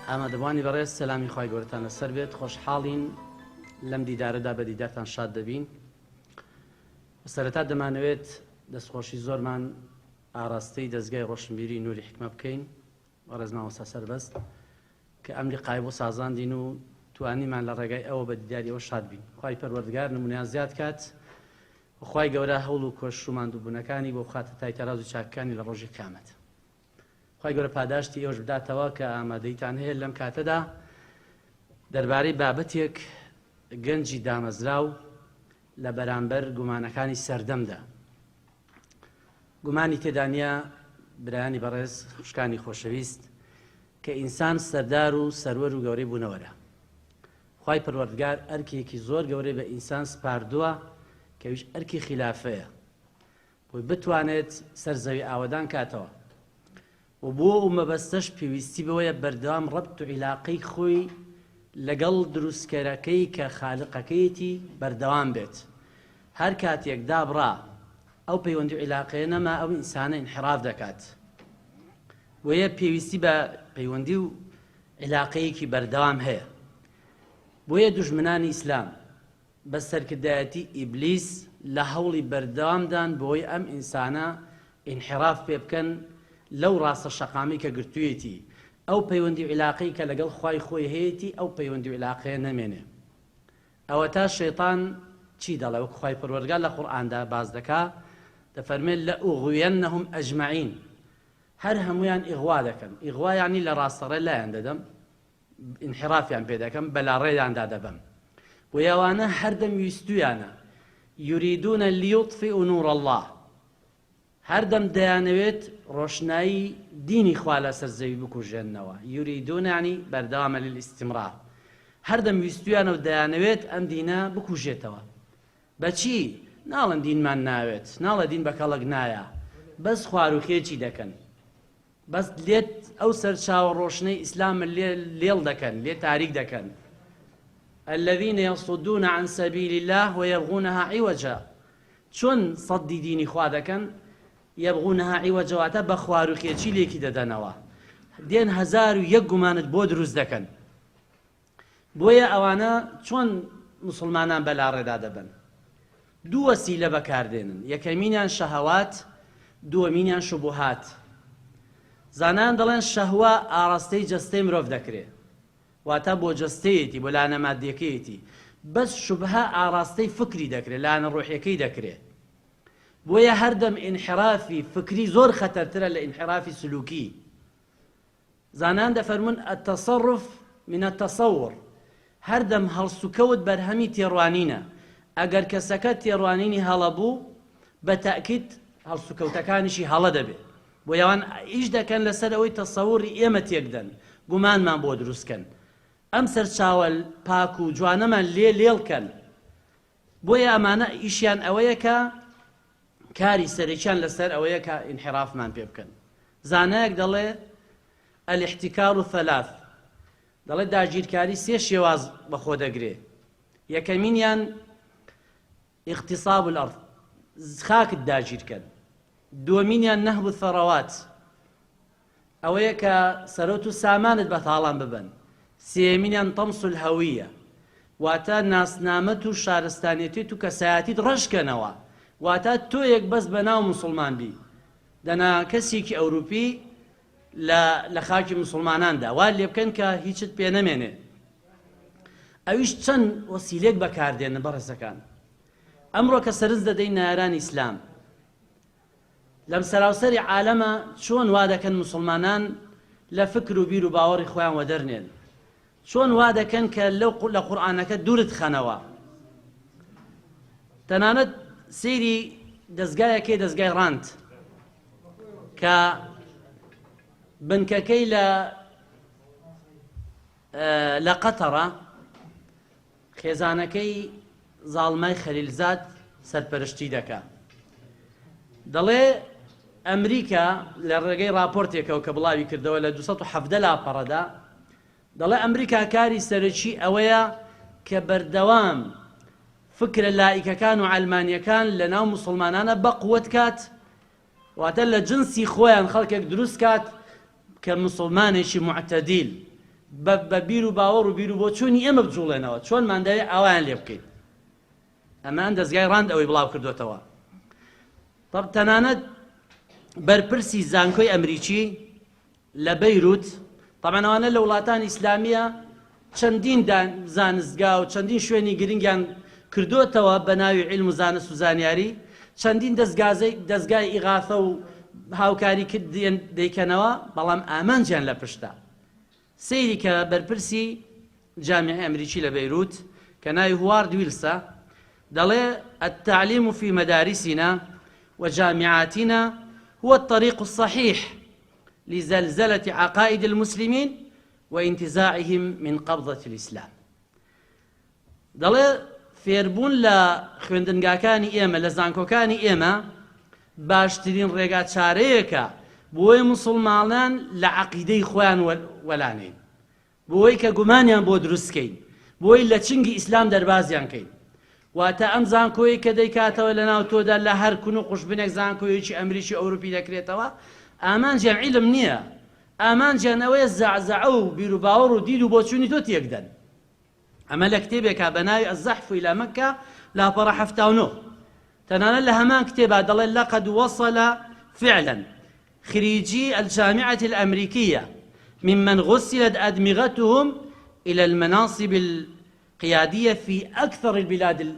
ئامادەبوانی بەڕێز سەلامی خوای گەورەتان لەسەر بێت. خۆشحاڵین لەم دیدارەدا بە دیدارتان شاد دەبین. بەسەرەتا دەمانەوێت دەستخۆشی زۆرمان ئاراستەی دەستگای ڕۆشنبیری نووری حکمە بکەین بەڕێز مامۆستا سەربەست کە ئەمری قای بۆ سازاندین و توانیمان لە ڕێگای ئەوە بە دیداریەوە شاد بین. خوای پەروەردگار نمونەیان زیاد کات و خوای گەورە هەوڵ و کۆش و ماندووبوونەکانی بۆ بخاتە تای تەراز و چاکەکانی لە ڕۆژی قیامەت. خوای گەورە پاداشتی ئێوەش بداتەوە کە ئامادەیتان هەیە لەم کاتەدا دەربارەی بابەتێک گەنجی دامەزراو لە بەرامبەر گومانەکانی سەردەمدا. گومانی تێدا نیە برایانی بەڕێز خوشکانی خۆشەویست کە ئینسان سەردار و سەروەر و گەورەی بوونەوەرە. خوای پەروەردگار ئەرکێکی زۆر گەورەی بە ئینسان سپاردووە کە ویش ئەرکی خلافەیە بۆی بتوانێت سەرزەوی ئاوەدان کاتەوە و بۆ ئەو مەبەستەش پێویستی بەوەیە بەردەوام ڕەبت و عیلاقەی خۆی لەگەڵ دروستکەرەکەی کە خالقەکەیەتی بەردەوام بێت. هەر کاتێک دابڕا ئەو پەیوەندی و عیلاقەیە نەما ئەو ئینسانە ئینحراف دەکات. وەیە پێویستی بە پەیوەندی و عیلاقەیەکی بەردەوام هەیە. بۆیە دوژمنانی ئیسلام بە سەرکردایەتی ئیبلیس لە هەوڵی بەردەوامدان بۆی ئەم ئینسانە ئینحراف پێ بکەن لەو ڕاستە شەقامی کە گرتوویەتی ئەو پەیوەندی و عیلاقەی کە لەگەڵ خوای خۆی هەیەی ئەو پەیوەندی و عیلاقەیە نەمێنێ. ئەوە تا شەیطان چی دەڵێ وەکو خوای پەروەردگار لە قورئاندا باز دەکا دەفەرمێت لەئوغویەنەهم ئەجمەعین، هەر هەمویان ئیغوا دەکەن. ئیغوا یعنی لە ڕاستەڕێ لایەن دەدەم، ئینحرافیان پێ دەکەم، بەلاڕێیاندا دەبەم. و ئەوانە هەردەم ویستویانە یوریدونە لیوطفئوا نور الله، هەردەم دەیانەوێت ڕۆشنایی دینی خوا لەسەر زەوی بکوژێننەوە. یوریدون یعنی بەردەوامە للاستیمرار، هەردەم ویستویانە و دەیانەوێت ئەم دینە بکوژێتەوە. بەچی؟ ناڵن دینمان ناوێت، ناڵە دین بە کەڵک نایە، بەس خواروخێکی دەکەن، بەس لێت ئەو سەرچاوە ڕۆشنەی ئیسلامە لێڵ دەکەن، لێ تاریک دەکەن. الذين يصدون عن سبيل الله ويبغونها عوجا، چۆن سەدی دینی خوا دەکەن؟ يبغونها عوجا واتە بە خواروخێکی لێکی دەدەنەوە، دێن هەزار و یەک گومانت بۆ دروست دەکەن. بۆیە ئەوانە چۆن مسلمانان بەلاڕێدا دەبن؟ دوو وەسیلە بەکاردێنن، یەکەمینیان شەهەوات، دووەمینیان شوبوهات. زانان دەڵێن شەهوە ئاڕاستەی جەستەی مرۆڤ دەکرێت، واتە بۆ جەستەیەتی بۆ لانە مادیەکەیەتی، بەس شوبهە ئاڕاستەی فکری دەکرێت، لانە ڕۆحیەکەی دەکرێت. بۆیە هەردەم ئینحرافی فکری زۆر خەتەرترە لە ئینحرافی سلوکی. زانان دەفەرمون التصرف من التصور، هەردەم هەڵسوکەوت بەرهەمی تێڕوانینە. ئەگەر کەسەکە تێڕوانینی هەڵە بوو بە تەئکید هەڵسوکەوتەکانیشی هەڵە دەبێت. بۆ یەوان ئیش دەکەن لەسەر ئەوەی تەسەووری ئێمە تێکدەن، گومانمان بۆ دروستکەن، ئەم سەرچاوە پاک و جوانەمان لێڵکەن. بۆیە ئەمانە ئیشیان ئەوەیە کە کاری سەرێکیان لەسەر ئەوەیە کە ئینحرافمان پێ بکەن. زانایەک دەڵێ الاحتکار ثەلاث، دەڵێ داگیرکاری سێ شێواز بەخۆ دەگرێ. یەکەمینیان اغتصاب الأرض، خاکت داگیرکەن. دووەمینیان نەهب الثەڕەوات، ئەوەیە کە سەرۆت و سامانت بەتاڵان ببن. سێمینیان تەمس الهەویە، واتە ناسنامەت و شارستانیەتیت و کەسایەتیت ڕەشکەنەوە، واتە تۆیەک بەس بە ناو موسڵمان بی. دەنا کەسێکی ئەوروپی لە خاکی موسڵماناندا وا لێ بکەن کە هیچت پێ نەمێنێ. ئەویش چەند وەسیلەیەک بەکاردێنن بەڕێزەکان. ئەمڕۆ کە سەرنج دەدەین نارانی ئیسلام لەم سەراوسەری عالەمە چۆن وا دەکەن موسڵمانان لە فکر و بیر و باوەڕی خۆیان وەدەرنێن، چۆن وا دەکەن کە لە قورئانەکە دوورت خەنەوە. تەنانەت سەیری دەستگایەکەی دەستگای ڕاند کە بنکەکەی لە قەتەڕە خێزانەکەی زاڵمای خەلیلزاد سەرپەرشتی دەکات. دەڵێ ئەمریکا لە ڕێگەی راپۆرتێکەوە کە بڵاوی کردەوە لە 270 لاپەڕەدا، دەڵێ ئەمریکا کاری سەرەکی ئەوەیە کە بەردەوام فکرە لایکەکان و عەلمانیەکان لە ناو موسڵمانانە بەقووەت کات، واتە لە جنسی خۆیان خەڵکێک دروست کات کە موسڵمانێکی معتەدیل بە بیر و باوەڕ و بیر و بۆ چوونی ئێمە بجوڵێنەوە چۆنمان دەوێت ئەویان لێ بکەیت ئەمان دەستگای ڕاند ئەوەی بڵاو کردوێتەوە تەنانەت بەرپرسی زانکۆی ئەمریکی لە بەیروت طبعاً ئەوانە لە وڵاتانی ئیسلامیە چەندین زانستگا و چەندین شوێنی گرنگیان کردوتەوە بە ناوی عیلم و زانست و زانیاری چەندین دەستگای ئیغاثە و هاوکاری دەیکەنەوە بەڵام ئامانجیان لە پشتە سەیری کە بەرپرسی جامعەی ئەمریکی لە بەیروت کە ناوی هوارد ویلسە دەڵێ التعليم في مدارسنا وجامعاتنا هو الطريق الصحيح لزلزلة عقائد المسلمين وانتزاعهم من قبضة الإسلام دەڵێ فێربوون لە خوێندنگاکانی ئێمە لە زانکۆکانی ئێمە باشترین ڕێگا چارەیەکە بۆی موسڵمانان لە عەقیدەی خۆیان وەلانێن بۆی کە گومانیان بۆ دروستکەین بۆی لە چنگی ئیسلام دەربازیان کەین واتە ئەم زانکۆیی کە دەیکاتەوە لە ناو تۆدا لە هەر کون و قوشبنێک زانکۆیەکی ئەمریکی ئەوروپی دەکرێتەوە ئامانجیان عیلم نییە ئامانجیان ئەوەیە زەعزەعە و بیر و باوەڕ و دید و بۆچوونی تۆ تێکدەن ئەمە لە کتێبێکە بە ناوی الزەحف إلى مەکە لاپەڕە 79 تەنانەت لە هەمان کتێبا دەڵێ لقد وصل فعلا خريجي الجامعة الأمريكية ممن غسلت أدمغتهم إلى المناصب القيادية في أكثر البلاد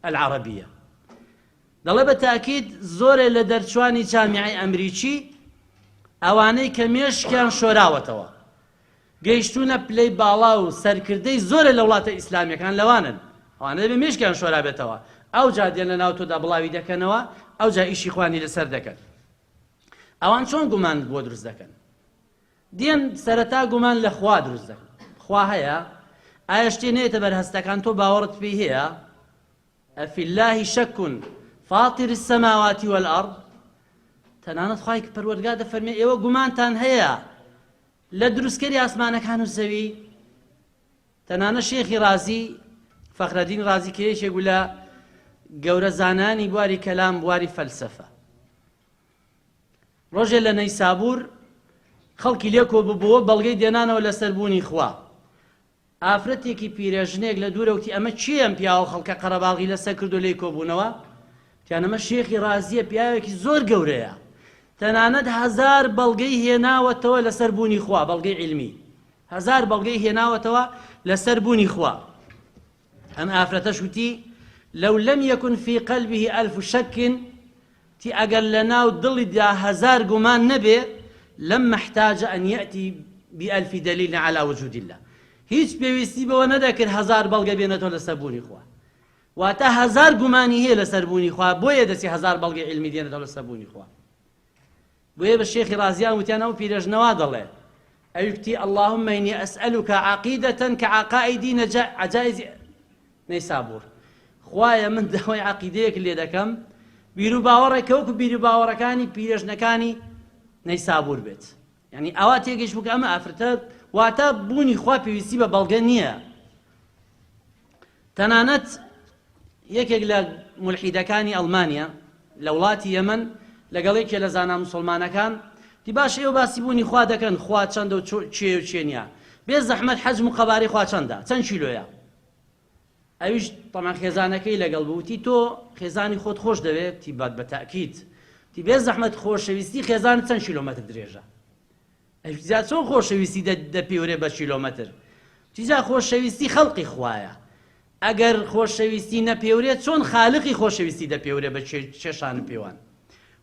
العربية دەڵێ بە تاکید زۆرێ لە دەرچوانی جامعەی ئەمریکی ئەوانەی کە مێشکیان شۆراوەتەوە گەیشتونە پلەی باڵا و سەرکردەی زۆرە لە وڵاتە ئیسلامیەکان لەوانن ئەوانە بە مێشکیان شۆرا بێتەوە ئەو جا دێن لە ناو تۆدا بڵاوی دەکەنەوە ئەو جا ئیشی خوانی لەسەر دەکەن ئەوان چۆن گومان بۆ دروست دەکەن دێن سەرەتا گومان لە خوا دروست دەکەن خوا هەیە ئایا شتێ نێتە بەرهەستەکان تۆ باوەڕت پێی هەیە ئەفی الله شەک فاطر السماوات والأرض تەنانەت خوای پەروەردگار دەفەرمێ ئێوە گومانتان هەیە لە دروستکەری ئاسمانەکان و زەوی تەنانە شێخی رازی فەخرەدین رازی کە یەکێک لە گەورە زانانی بواری کەلام بواری فەلسەفە ڕۆژێ لە نەیسابوور خەڵکی لێکۆ ببووە بەڵگەی دێنانەوە لە سەربوونی خوا ئافرەتێکی پیرەژنێک لە دوورەوتی ئەمە چیەم پیاوە خەڵکە قەرەباڵغی لەسەر کردو لێی کۆبوونەوە تیانەمە شێخی رازیە پیاوێکی زۆر گەورەیە تەنانەت 1000 بەڵگەی هێناوەتەوە لەسەر بوونی خوا بەڵگەی علمی 1000 بەڵگەی هێناوەتەوە لەسەر بوونی خوا ئەم ئافرەتەش وتی لەو لەم یەکن فی قەلبه ئەلف شەک تی ئەگەر لە ناو دڵیدا 1000 گومان نەبێ لەم محتاجە ئەن یەتی بئەلف دەلیل عەلی وجود الله هیچ پێویستی بەوە نەدەکرد 1000 بەڵگە بێنێتەوە لەسەر بوونی خوا واتە 1000 گومانی هەیە لەسەر بوونی خوا بۆیە دەچی 1000 بەڵگەی علمی دێنێتەوە لەسەر بوونی خوا بۆیە بە شێخی رازیان وتیانەوە پیرەژنەوە دەڵێ ئەوکتی اللهم إني أسألك عقيدة كعقائد عجائز نەیسابوور خوایە من داوای عەقیدەیەک لێ دەکەم بیر و باوەڕێک کەوەکو بیر و باوەڕەکانی پیرەژنەکانی نەیسابوور بێت یعنی ئەوا تێگەیشت بوو کە ئەمە ئافرەتە واتە بوونی خوا پێویستی بە بەڵگە نییە تەنانەت یەکێک لە مولحیدەکانی ئەڵمانیا لە وڵاتی یەمەن لەگەڵێکێ لە زانا موسڵمانەکان دی باش ئێوە باسی بوونی خوا دەکەن خوا چەندە و چێ و چێ نییە بێ زەحمەت حەجم و قەباری خوا چەندە چەند کیلۆیە ئەویش تەمان خێزانەکەی لەگەڵ بووتی تۆ خێزانی خۆت خۆش دەوێت تی بات بە تاکید تی بێ زەحمەت خۆشەویستی خێزان چەند کیلۆمەتر درێژە ئەویزا چۆن خۆشەویستی دەپێورێ بە کیلۆمەتر تیجا خۆشەویستی خەڵقی خوایە ئەگەر خۆشەویستی نەپێورێت چۆن خالقی خۆشەویستی دەپێورێ بە چێشان پێوان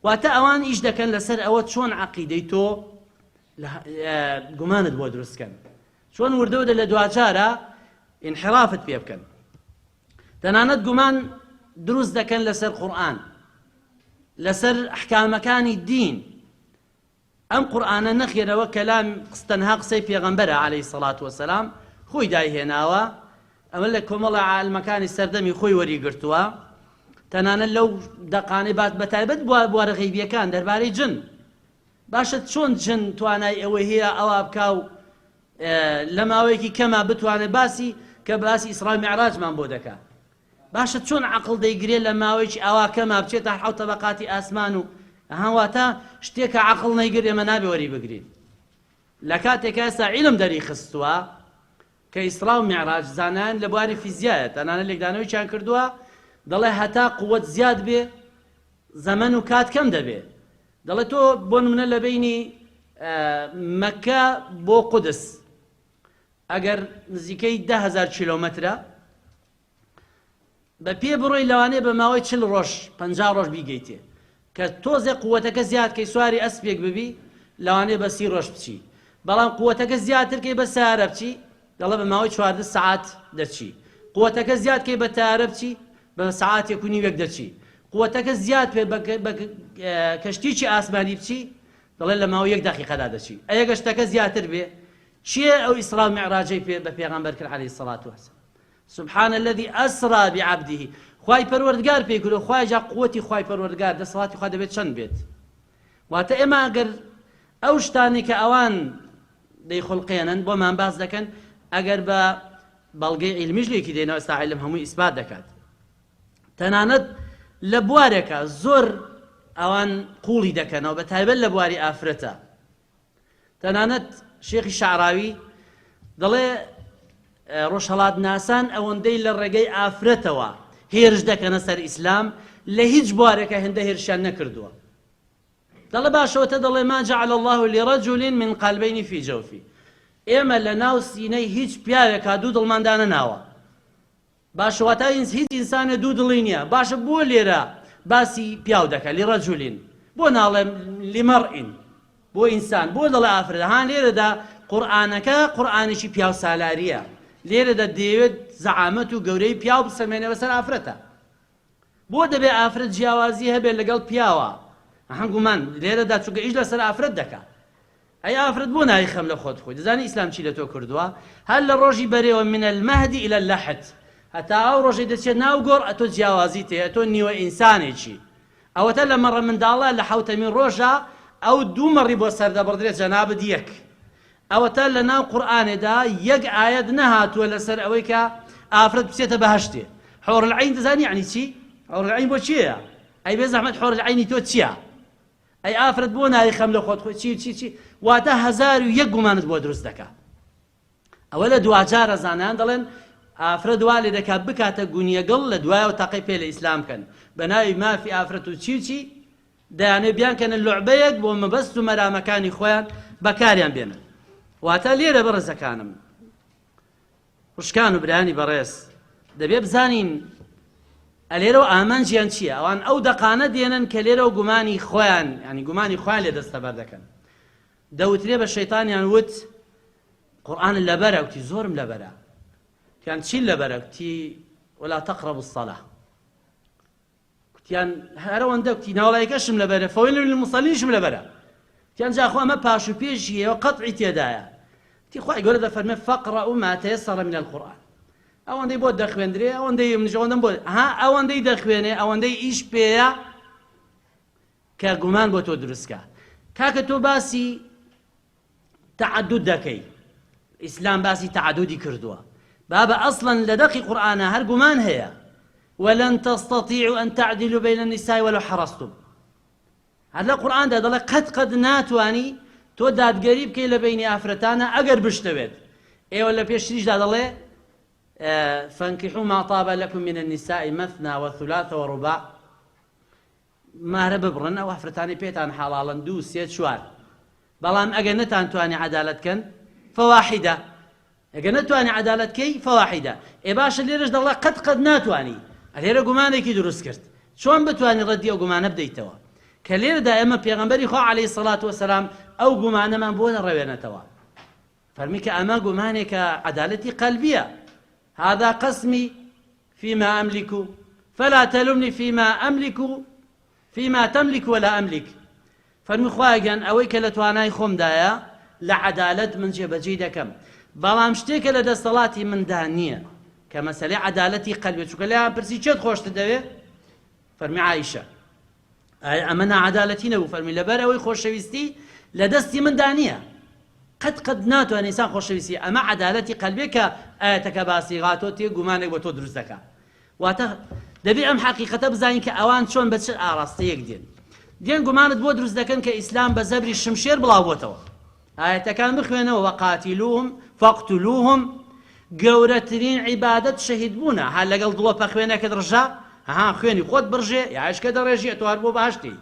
واتە ئەوان ئیش دەکەن لەسەر ئەوە چۆن عەقیدەی تۆ گومانت بۆ دروستکەن چۆن وردەودە لە دوجارە انحرافت پێ بکەن تەنانەت گومان دروست دەکەن لەسەر قورئان لەسەر ئەحکامەکانی دین ئەم قورئانە نەخێنەوە کەلام تەنها قسەی پێغەمبەرە عەلەیهی سەڵات وەسەلام خۆی دایهێناوە ئەمە لە کۆمەڵە عالمەکانی سەردەمی خۆی وەریگرتووە تەنانەت لەو دەقانەی بات بەتایبەت بوارە غەیبیەکان دەربارەی جن باشە چۆن جن توانای ئەوەی هەیە ئەوا بکا و لە ماوەیەکی کەما بتوانێت باسی کە باسی ئیسرا و میعراجمان بۆ دەکا باشە چۆن عەقڵ دەیگرێت لە ماوەیەکی ئەوا کەما بچێتە 7 تەبەقاتی ئاسمان و هەواتە شتێکە عەقڵ نەیگرێت ئێمە نابێ وەری بگرین لە کاتێکە ئێستا عیلم دەری خستووە کە ئیسرا و میعراج زانایان لە بواری فیزیایە تەنانەت لێکدانەوەیان کردووە دەڵێ هەتا قووەت زیاد بێ زەمەن و کات کەم دەبێ دەڵێ تۆ بۆ نمونە لە بینی مەکە بۆ قودس ئەگەر نزیکەی 10,000 کیلۆمەترە بە پێ بڕۆی لەوانەیە بە ماوەی 40 ڕۆژ 50 ڕۆژ بیگەیتێ کە تۆزێ قووەتەکە زیادکەی سواری ئەسپێک ببی لەوانەیە بە 30 ڕۆژ بچی بەڵام قووەتەکە زیاترکەی بە سیارە بچی دەڵێ بە ماوەی 14 سەعات دەچی قووەتەکە زیادکەی بە تایارە بچی بە سەعاتێک و نیوێک دەچی قووەتەکە زیاد پێ بە کەشتیی ئاسمانی بچی دەڵێ لە ماوەی 1 دقیقەدا دەچی ئەگە گەشتەکە زیاتر بێ چییە ئەو ئیسرا و میعراجەی پێ بە پێغەمبەر کرد عەلەیهی سەڵات وەسەلام سبحان الذي أسرى بعبده خوای پەروەردگار پێی کردو خوای جا قووەتی خوای پەروەردگار دەسەڵاتی خوا دەبێت چەند بێت واتە ئێمە ئەگەر ئەو شتانی کە ئەوان دەیخڵقێنن بۆمان باس دەکەن ئەگەر بە بەڵگەی عیلمیش لێکی دێنەوە ئێستا عیلم هەمووی ئیسبات دەکات تەنانەت لە بوارێکە زۆر ئەوان قوڵی دەکەنەوە بە تایبەت لە بواری ئافرەتە تەنانەت شێخی شەعراوی دەڵێ ڕۆژهەڵات ناسان ئەوەندەی لە ڕێگەی ئافرەتەوە هێرش دەکەنە سەر ئیسلام لە هیچ بوارێکە هێندە هێرشیان نەکردووە دەڵێ باشەوەتە دەڵێ ما جعل الله لرجل من قلبين في جوفه ئێمە لە ناو سینەی هیچ پیاوێکا دوو دڵماندانە ناوە باشەوەتە هیچ ئینسانە دوو دڵی نییە باشە بۆ لێرە باسی پیاو دەکە لرجل بۆ ناڵێ لمەرئین بۆ ئینسان بۆ دەڵێ ئافرەت هان لێرەدا قورئانەکە قورئانێکی پیاو سالاریە لێرەدا دەیەوێت زەعامەت و گەورەی پیاو بسەمێنێ بەسەر ئافرەتە بۆ دەبێ ئافرەت جیاوازی هەبێت لەگەڵ پیاوە هەنگومان لێرەدا چونکە ئیش لەسەر ئافرەت دەکات ئەی ئافرەت بۆ نایی خەم لە خۆت خۆی دەزانی ئیسلام چی لە تۆ کردووە هەر لە ڕۆژی بەرێوە من المهدی إلى اللحد هەتا ئەو ڕۆژەی دەچێت ناو گۆڕ ئەتۆ جیاوازی تێ ئەتۆ نیوە ئینسانێکی ئەوەتە لە مەڕە منداڵە لە حەوتەمین ڕۆژە ئەو دوو مەڕی بۆ سەردەبڕدرێت جەنابەت یەک ئەوەتە لە ناو قورئانێدا یەک ئاەت نەهاتووە لەسەر ئەوەی کە ئافرەت بچێتە بەهەشتێ حور العین دەزانی یعنی چی حور العین بۆ چییە ئەی بێ زەحمەت حور العینی تۆ چییە ئەی ئافرەت بۆ نایی خەم لە خۆت خۆی چی واتە 1001 گومانت بۆ دروست دەکات ئەوە لە دوجارە زانایان دەڵێن ئافرەت وا لێ دەکات بکاتە گونیەگەڵ لە دوایەوە تاقی پێ لە ئیسلام کەن بە ناوی مافی ئافرەت و چی دەیانێ بیانکەنە لوعبەیەک بۆ مەبەست و مەرامەکانی خۆیان بەکاریان بێنن واتە لێرە بەڕێزەکانم خوشکان و برانی بەڕێز دەبێ بزانین ئەلێرەوە ئامانجیان چییە ئەوان ئەو دەقانە دێنن کە لێرەوە گومانی خۆیان ینی گومانی خۆیان لێ دەستەبەر دەکەن دەوترێ بە شەیتانیان وت قورئان لەبەرە وتی زۆرم لەبەرە وتیان چی لەبەرە وتی ولا تقربوا الصلاة وتیان هەرەوەندە وتی ناوڵایەکەشم لەبەرە فویل للمصلینشم لەبەرە وتیان جا خۆ ئەمە پاش و پێشی ئێوە قەتعی تێدایە وتی خوای گەورە دەفەرمێ فەقرەئوا ما تەیەسەڕە من القورئان ئەوەندەی بۆ دەخوێندرێ ئەوەندەی منیشەوەندەم بۆ ئەوەندەی دەخوێنێ ئەوەندەی ئیش پێیە کە گومان بۆ تۆ دروستکە کاکە تۆ باسی تعدد دەکەی ئیسلام باسی تعددی کردووە بابە ئەسڵەن لە دەقی قورئانە هەر گومان هەیە ولن تستطيعوا أن تعدلوا بين النساء ولو حرصتم هەر لە قورئاندا دەڵێ قەت ناتوانی تۆ دادگەری بکەی لە بینی ئافرەتانە ئەگەر بشتەوێت ئێوە لە پێشتریشدا دەڵێ فانكحوا ما طاب لكم من النساء مثنى وثلاث ورباع مارە ببڕن ئەو ئافرەتانی پێتان حەڵاڵن 2 3 4 بەڵام ئەگەر نەتانتوانی عەدالەتکەن فواحدە ئەگەر نەتوانی عەدالەتکەی فواحدە ئێ باشە لێرەش دەڵێ قەت ناتوانی لێرە گومانێکی دروست کرد چۆن بتوانی ڕەدی ئەو گومانە بدەیتەوە کە لێرەدا ئێمە پێغەمبەری خوا عەلەیهی سەڵات وەسەلام ئەو گومانەمان بۆ نەڕەوێنێتەوە فەرمی کە ئەمە گومانێکە عەدالەتی قەلبیە هذا قسمي فيما أملك فلا تلمني فيما تملك ولا أملك فەرمی خواگەن ئەوەی کە لە توانای خۆمدایە لە عەدالەت من جێبەجێ دەکەم بەڵام شتێکە لە دەسەڵاتی مندا نییە کە مەسەلەی عەدالەتی قەلبێ چونکە لێیان پرسی چێت خۆشتت دەوێ فەرمی عایشە ئەمە ناعەدالەتی نەبوو فەرمی لەبەر ئەوەی خۆشەویستی لە دەستی مندا نییە قەت ناتوانێت ئینسان خۆشەویستی ئەمە عەدالەتی قەلبێ کە ئاەتەکە باسی غاتۆ تێ گومانێک بۆ تۆ دروست دەکات واتە دەبێ ئەم حەقیقەتە بزانین کە ئەوان چۆن بە چ ئاڕاستەیەک دێن گومانت بۆ دروست دەکەن کە ئیسلام بە زەبری شمشێر بڵاو بۆتەوە ئاەتەکان بخوێنەوە وەقاتیلوهم فەقتلوهم گەورەترین عیبادەت شەهید بوونە هەر لەگەڵ دڵۆپە خوێنەکەت ڕژا ها خوێنی خۆت بڕژێ یاعشکە دەڕێژی ئەتوار بۆ باشتی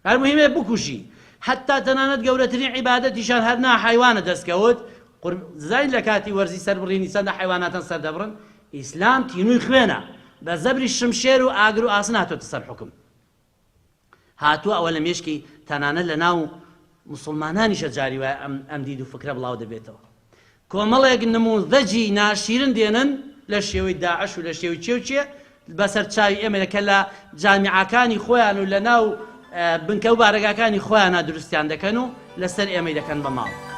هەر مهمێ بکوژی حتا تەنانەت گەورەترین عیبادەتیشان هەر نا حیوانە دەستکەوت زای لە کاتی وەرزی سەربڕینی چەندە حیواناتەن سەردەبڕن ئیسلام تینووی خوێنە بە زەبری شمشێر و ئاگر و ئاسن هاتوۆتە سەر حکم هاتووە ئەوە لە مێشکی تەنانەت لە ناو مسلمانانیشە جاری وایە ئەم دید و فکرە بڵاو دەبێتەوە کۆمەڵێک نموذەجی ناشیرن دێنن لە شێوەی داعش و لە شێوەی چێوچێ بەسەر چاوی ئێمە کە لە جامیعەکانی خۆیان و لە ناو بنکە و بارەگاکانی خۆیانە دروستیان دەکەن و لەسەر ئێمەی دەکەن بە ماڵ